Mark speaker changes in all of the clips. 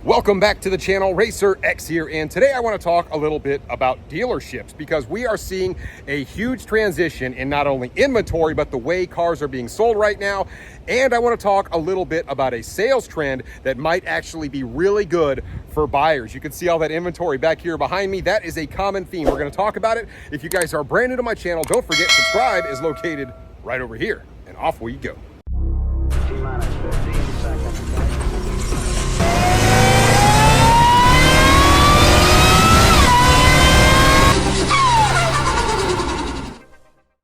Speaker 1: Welcome back to the channel. RacerX here, and today I want to talk a little bit about dealerships because we are seeing a huge transition in not only inventory but the way cars are being sold right now. And I want to talk a little bit about a sales trend that might actually be really good for buyers. You can see all that inventory back here behind me. That is a common theme. We're going to talk about it. If you guys are brand new to my channel, don't forget subscribe is located right over here, and off we go.
Speaker 2: T-minus 15 seconds.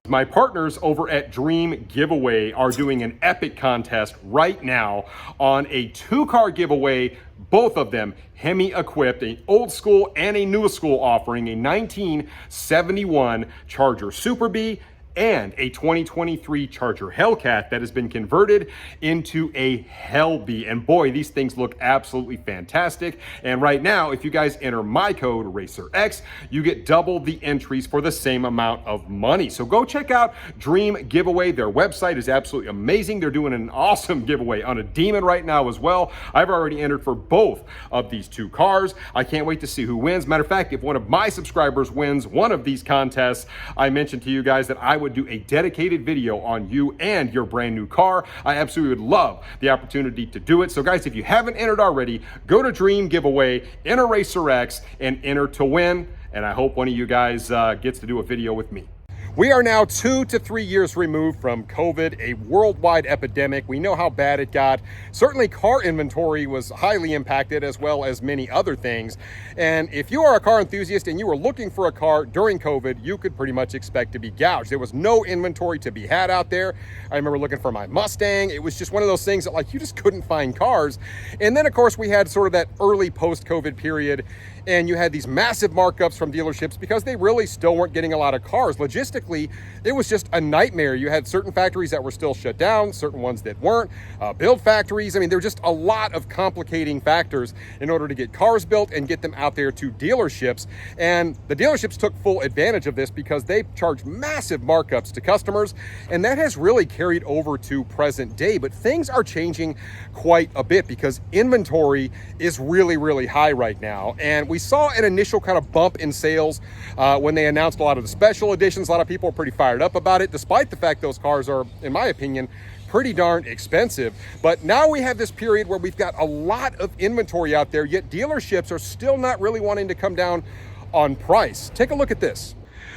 Speaker 1: My partners over at Dream Giveaway are doing an epic contest right now on a two-car giveaway, both of them Hemi equipped, an old school and a new school offering, a 1971 Charger Super Bee and a 2023 Charger Hellcat that has been converted into a Hellbee. And boy, these things look absolutely fantastic. And right now, if you guys enter my code RacerX, you get double the entries for the same amount of money. So go check out Dream Giveaway. Their website is absolutely amazing. They're doing an awesome giveaway on a Demon right now as well. I've already entered for both of these two cars. I can't wait to see who wins. Matter of fact, if one of my subscribers wins one of these contests, I mentioned to you guys that I would do a dedicated video on you and your brand new car. I absolutely would love the opportunity to do it. So guys, if you haven't entered already, go to Dream Giveaway, enter RacerX, and enter to win. And I hope one of you guys gets to do a video with me. We are now 2 to 3 years removed from COVID, a worldwide epidemic. We know how bad it got. Certainly car inventory was highly impacted, as well as many other things. And if you are a car enthusiast and you were looking for a car during COVID, you could pretty much expect to be gouged. There was no inventory to be had out there. I remember looking for my Mustang. It was just one of those things that like you just couldn't find cars. And then of course we had sort of that early post-COVID period, and you had these massive markups from dealerships because they really still weren't getting a lot of cars. Logistically, it was just a nightmare. You had certain factories that were still shut down, certain ones that weren't, build factories. I mean, there were just a lot of complicating factors in order to get cars built and get them out there to dealerships. And the dealerships took full advantage of this because they charged massive markups to customers, and that has really carried over to present day. But things are changing quite a bit because inventory is really, really high right now. And we saw an initial kind of bump in sales when they announced a lot of the special editions. A lot of people are pretty fired up about it, despite the fact those cars are, in my opinion, pretty darn expensive. But now we have this period where we've got a lot of inventory out there, yet dealerships are still not really wanting to come down on price. Take a look at this.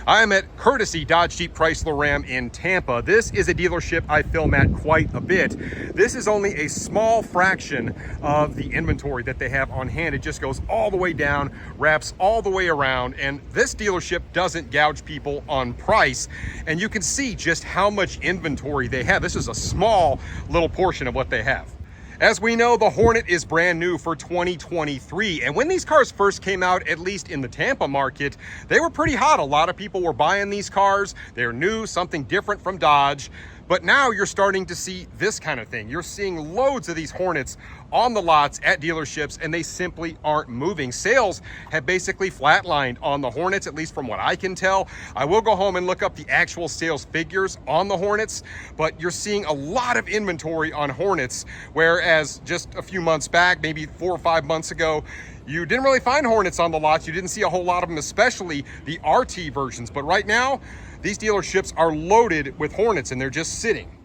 Speaker 1: I am at Courtesy Dodge Jeep Chrysler Ram in Tampa. This is a dealership I film at quite a bit. This is only a small fraction of the inventory that they have on hand. It just goes all the way down, wraps all the way around, and this dealership doesn't gouge people on price. And you can see just how much inventory they have. This is a small little portion of what they have. As we know, the Hornet is brand new for 2023. And when these cars first came out, at least in the Tampa market, they were pretty hot. A lot of people were buying these cars. They're new, something different from Dodge. But now you're starting to see this kind of thing. You're seeing loads of these Hornets on the lots at dealerships, and they simply aren't moving. Sales have basically flatlined on the Hornets, at least from what I can tell. I will go home and look up the actual sales figures on the Hornets, but you're seeing a lot of inventory on Hornets, whereas just a few months back, maybe 4 or 5 months ago, you didn't really find Hornets on the lots. You didn't see a whole lot of them, especially the RT versions. But right now, these dealerships are loaded with Hornets and they're just sitting.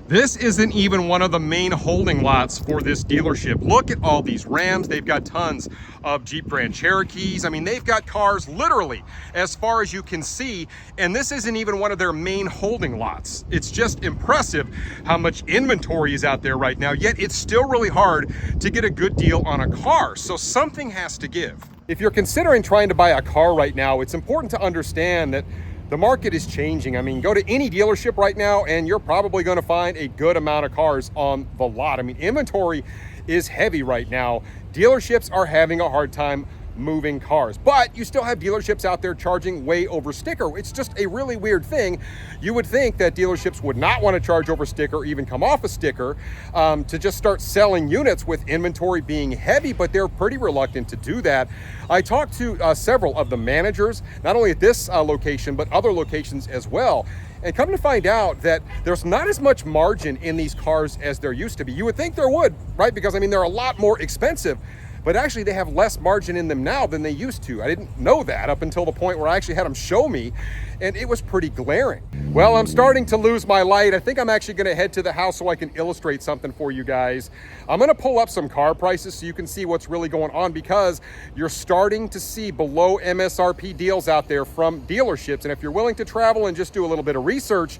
Speaker 1: This isn't even one of the main holding lots for this dealership. Look at all these Rams. They've got tons of Jeep Grand Cherokees. I mean, they've got cars literally as far as you can see, and this isn't even one of their main holding lots. It's just impressive how much inventory is out there right now, yet it's still really hard to get a good deal on a car. So something has to give. If you're considering trying to buy a car right now, it's important to understand that the market is changing. I mean, go to any dealership right now and you're probably going to find a good amount of cars on the lot. I mean, inventory is heavy right now. Dealerships are having a hard time moving cars, but you still have dealerships out there charging way over sticker. It's just a really weird thing. You would think that dealerships would not want to charge over sticker or even come off a sticker to just start selling units with inventory being heavy, but they're pretty reluctant to do that. I talked to several of the managers, not only at this location, but other locations as well. And come to find out that there's not as much margin in these cars as there used to be. You would think there would, right? Because I mean, they're a lot more expensive. but actually they have less margin in them now than they used to. I didn't know that up until the point where I actually had them show me, and it was pretty glaring. Well, I'm starting to lose my light. I think I'm actually gonna head to the house so I can illustrate something for you guys. I'm gonna pull up some car prices so you can see what's really going on, because you're starting to see below MSRP deals out there from dealerships. And if you're willing to travel and just do a little bit of research,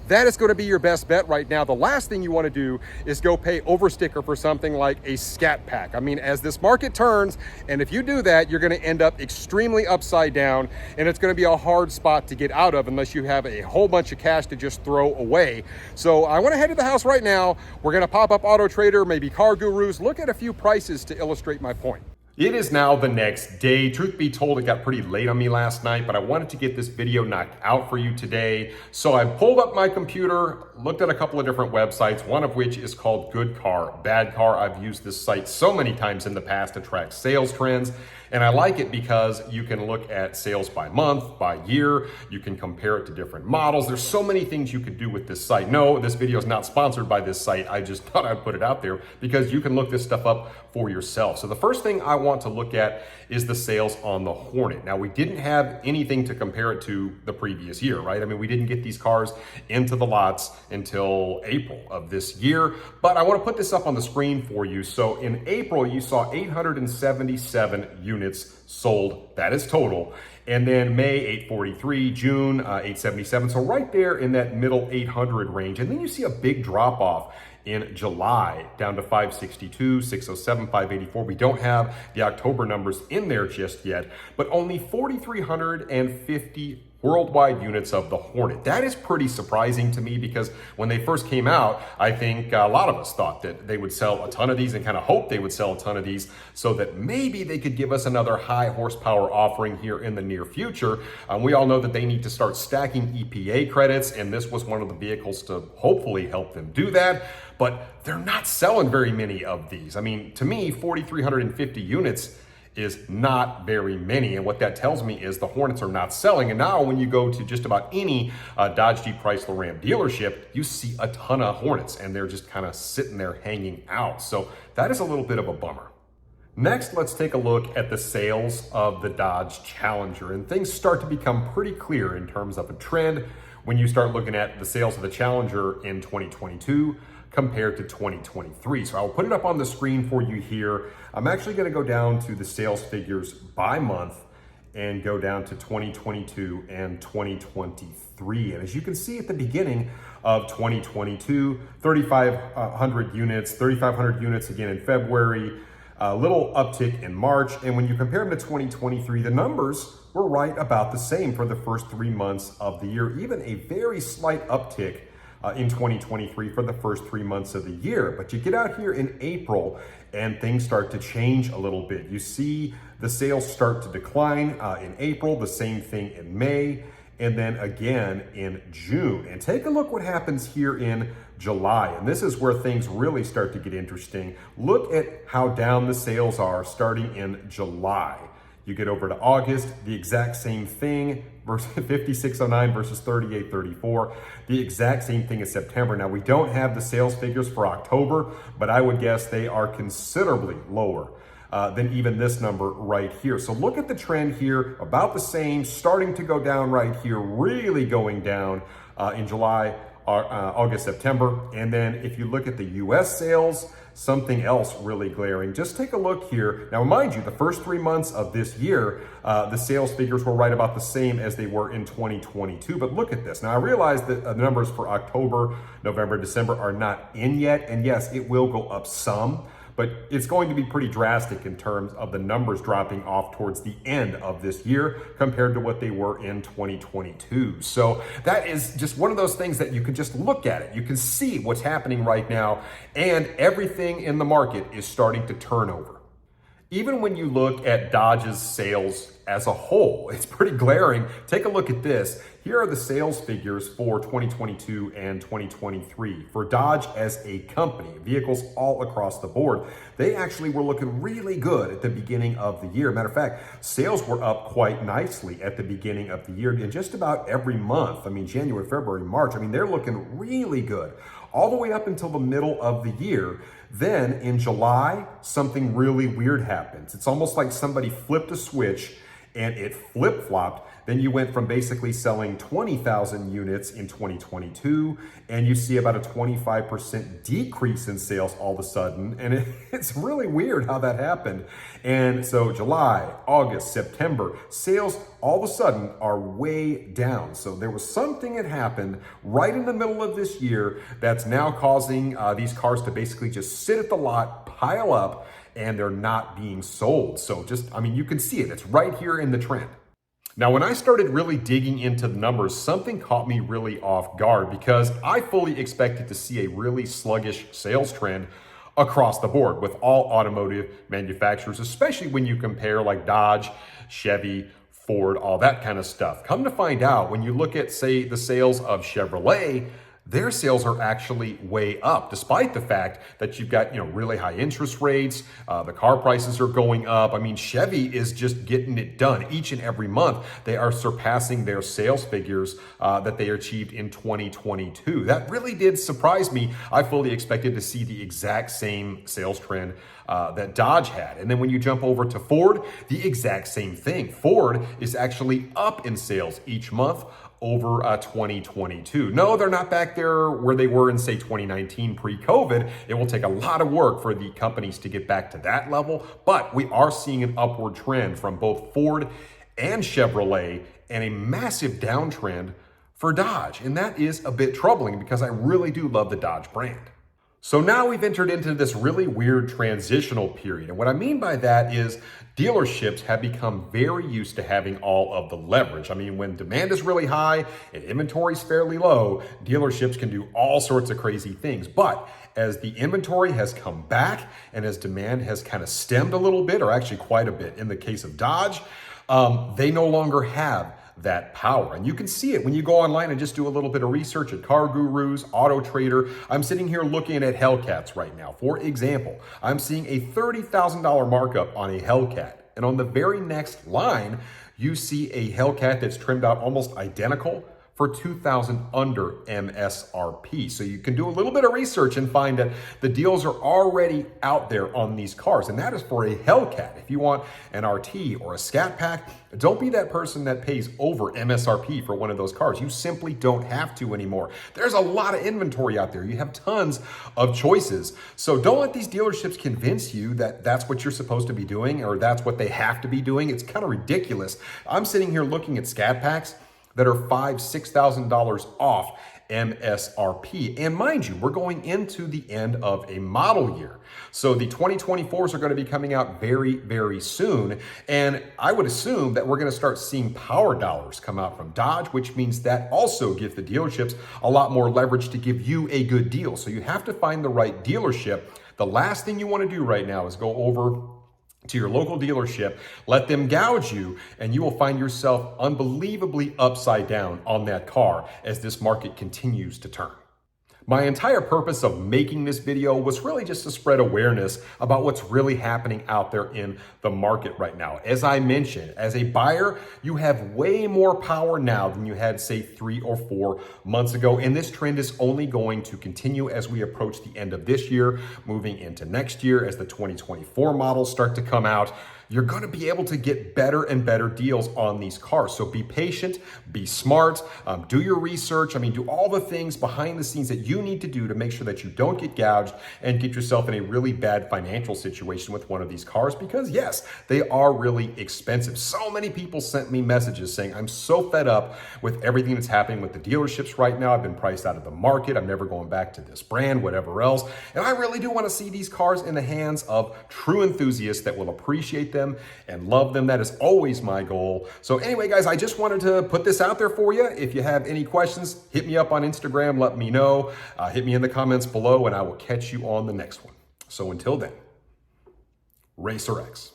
Speaker 1: that is going to be your best bet right now. The last thing you want to do is go pay over sticker for something like a Scat Pack. I mean, as this market turns, and if you do that, you're going to end up extremely upside down, and it's going to be a hard spot to get out of unless you have a whole bunch of cash to just throw away. So I want to head to the house right now. We're going to pop up Auto Trader, maybe Car Gurus, look at a few prices to illustrate my point. It is now the next day. Truth be told, it got pretty late on me last night, but I wanted to get this video knocked out for you today. So I pulled up my computer, looked at a couple of different websites, one of which is called Good Car, Bad Car. I've used this site so many times in the past to track sales trends. And I like it because you can look at sales by month, by year. You can compare it to different models. There's so many things you could do with this site. No, this video is not sponsored by this site. I just thought I'd put it out there because you can look this stuff up for yourself. So the first thing I want to look at is the sales on the Hornet. Now, we didn't have anything to compare it to the previous year, right? I mean, we didn't get these cars into the lots until April of this year, but I want to put this up on the screen for you. So in April, you saw 877 units sold. That is total. And then May, 843, June, 877. So right there in that middle 800 range. And then you see a big drop off in July down to 562, 607, 584. We don't have the October numbers in there just yet, but only 4,350 worldwide units of the Hornet. That is pretty surprising to me, because when they first came out, I think a lot of us thought that they would sell a ton of these and kind of hoped they would sell a ton of these so that maybe they could give us another high horsepower offering here in the near future. We all know that they need to start stacking EPA credits, and this was one of the vehicles to hopefully help them do that. But they're not selling very many of these. I mean, to me, 4,350 units is not very many. And what that tells me is the Hornets are not selling. And now when you go to just about any Dodge, Jeep, Chrysler, Ram dealership, you see a ton of Hornets, and they're just kind of sitting there hanging out. So that is a little bit of a bummer. Next, let's take a look at the sales of the Dodge Challenger. And things start to become pretty clear in terms of a trend when you start looking at the sales of the Challenger in 2022 compared to 2023. So I'll put it up on the screen for you here. I'm actually going to go down to the sales figures by month and go down to 2022 and 2023. And as you can see at the beginning of 2022, 3,500 units again in February, a little uptick in March. And when you compare them to 2023, the numbers were right about the same for the first 3 months of the year, even a very slight uptick in 2023 for the first 3 months of the year. But you get out here in April and things start to change a little bit. You see the sales start to decline in April, the same thing in May, and then again in June. And take a look what happens here in July. And this is where things really start to get interesting. Look at how down the sales are starting in July. You get over to August, the exact same thing, versus 5609 versus 3834. The exact same thing as September. Now, we don't have the sales figures for October, but I would guess they are considerably lower than even this number right here. So look at the trend here, about the same, starting to go down right here, really going down in July, August, September. And then if you look at the US sales, something else really glaring. Just take a look here. Now, mind you, the first 3 months of this year, the sales figures were right about the same as they were in 2022. But look at this. Now, I realize that the numbers for October, November, December are not in yet. And yes, it will go up some, but it's going to be pretty drastic in terms of the numbers dropping off towards the end of this year compared to what they were in 2022. So that is just one of those things that you can just look at it. You can see what's happening right now, and everything in the market is starting to turn over. Even when you look at Dodge's sales as a whole, it's pretty glaring. Take a look at this. Here are the sales figures for 2022 and 2023 for Dodge as a company, vehicles all across the board. They actually were looking really good at the beginning of the year. Matter of fact, sales were up quite nicely at the beginning of the year in just about every month. I mean, January, February, March, I mean, they're looking really good. all the way up until the middle of the year. Then in July, something really weird happens. It's almost like somebody flipped a switch and it flip-flopped. Then you went from basically selling 20,000 units in 2022, and you see about a 25% decrease in sales all of a sudden. And it's really weird how that happened. And so July, August, September, sales all of a sudden are way down. So there was something that happened right in the middle of this year that's now causing these cars to basically just sit at the lot, pile up, and they're not being sold. So you can see it. It's right here in the trend. Now, when I started really digging into the numbers, something caught me really off guard because I fully expected to see a really sluggish sales trend across the board with all automotive manufacturers, especially when you compare like Dodge, Chevy, Ford, all that kind of stuff. Come to find out, when you look at, say, the sales of Chevrolet, their sales are actually way up, despite the fact that you've got, really high interest rates, the car prices are going up. I mean, Chevy is just getting it done each and every month. They are surpassing their sales figures that they achieved in 2022. That really did surprise me. I fully expected to see the exact same sales trend that Dodge had. And then when you jump over to Ford, the exact same thing. Ford is actually up in sales each month over 2022. No, they're not back there where they were in, say, 2019 pre-COVID. It will take a lot of work for the companies to get back to that level, but we are seeing an upward trend from both Ford and Chevrolet and a massive downtrend for Dodge. And that is a bit troubling because I really do love the Dodge brand. So now we've entered into this really weird transitional period. And what I mean by that is dealerships have become very used to having all of the leverage. I mean, when demand is really high and inventory is fairly low, dealerships can do all sorts of crazy things. But as the inventory has come back and as demand has kind of stemmed a little bit, or actually quite a bit in the case of Dodge, they no longer have that power. And you can see it when you go online and just do a little bit of research at Car Gurus, Auto Trader. I'm sitting here looking at Hellcats right now. For example, I'm seeing a $30,000 markup on a Hellcat. And on the very next line, you see a Hellcat that's trimmed out almost identical for $2,000 under MSRP. So you can do a little bit of research and find that the deals are already out there on these cars. And that is for a Hellcat. If you want an RT or a Scat Pack, don't be that person that pays over MSRP for one of those cars. You simply don't have to anymore. There's a lot of inventory out there. You have tons of choices. So don't let these dealerships convince you that that's what you're supposed to be doing or that's what they have to be doing. It's kind of ridiculous. I'm sitting here looking at Scat Packs that are $5,000, $6,000 off MSRP. And mind you, we're going into the end of a model year. So the 2024s are going to be coming out very, very soon. And I would assume that we're going to start seeing power dollars come out from Dodge, which means that also gives the dealerships a lot more leverage to give you a good deal. So you have to find the right dealership. The last thing you want to do right now is go over to your local dealership, let them gouge you, and you will find yourself unbelievably upside down on that car as this market continues to turn. My entire purpose of making this video was really just to spread awareness about what's really happening out there in the market right now. As I mentioned, as a buyer, you have way more power now than you had, say, 3 or 4 months ago. And this trend is only going to continue as we approach the end of this year, moving into next year as the 2024 models start to come out. You're going to be able to get better and better deals on these cars. So be patient, be smart, do your research. Do all the things behind the scenes that you need to do to make sure that you don't get gouged and get yourself in a really bad financial situation with one of these cars, because yes, they are really expensive. So many people sent me messages saying, I'm so fed up with everything that's happening with the dealerships right now. I've been priced out of the market. I'm never going back to this brand, whatever else. And I really do want to see these cars in the hands of true enthusiasts that will appreciate them and love them. That is always my goal. So anyway, guys, I just wanted to put this out there for you. If you have any questions, hit me up on Instagram, let me know. Hit me in the comments below and I will catch you on the next one. So until then, RacerX.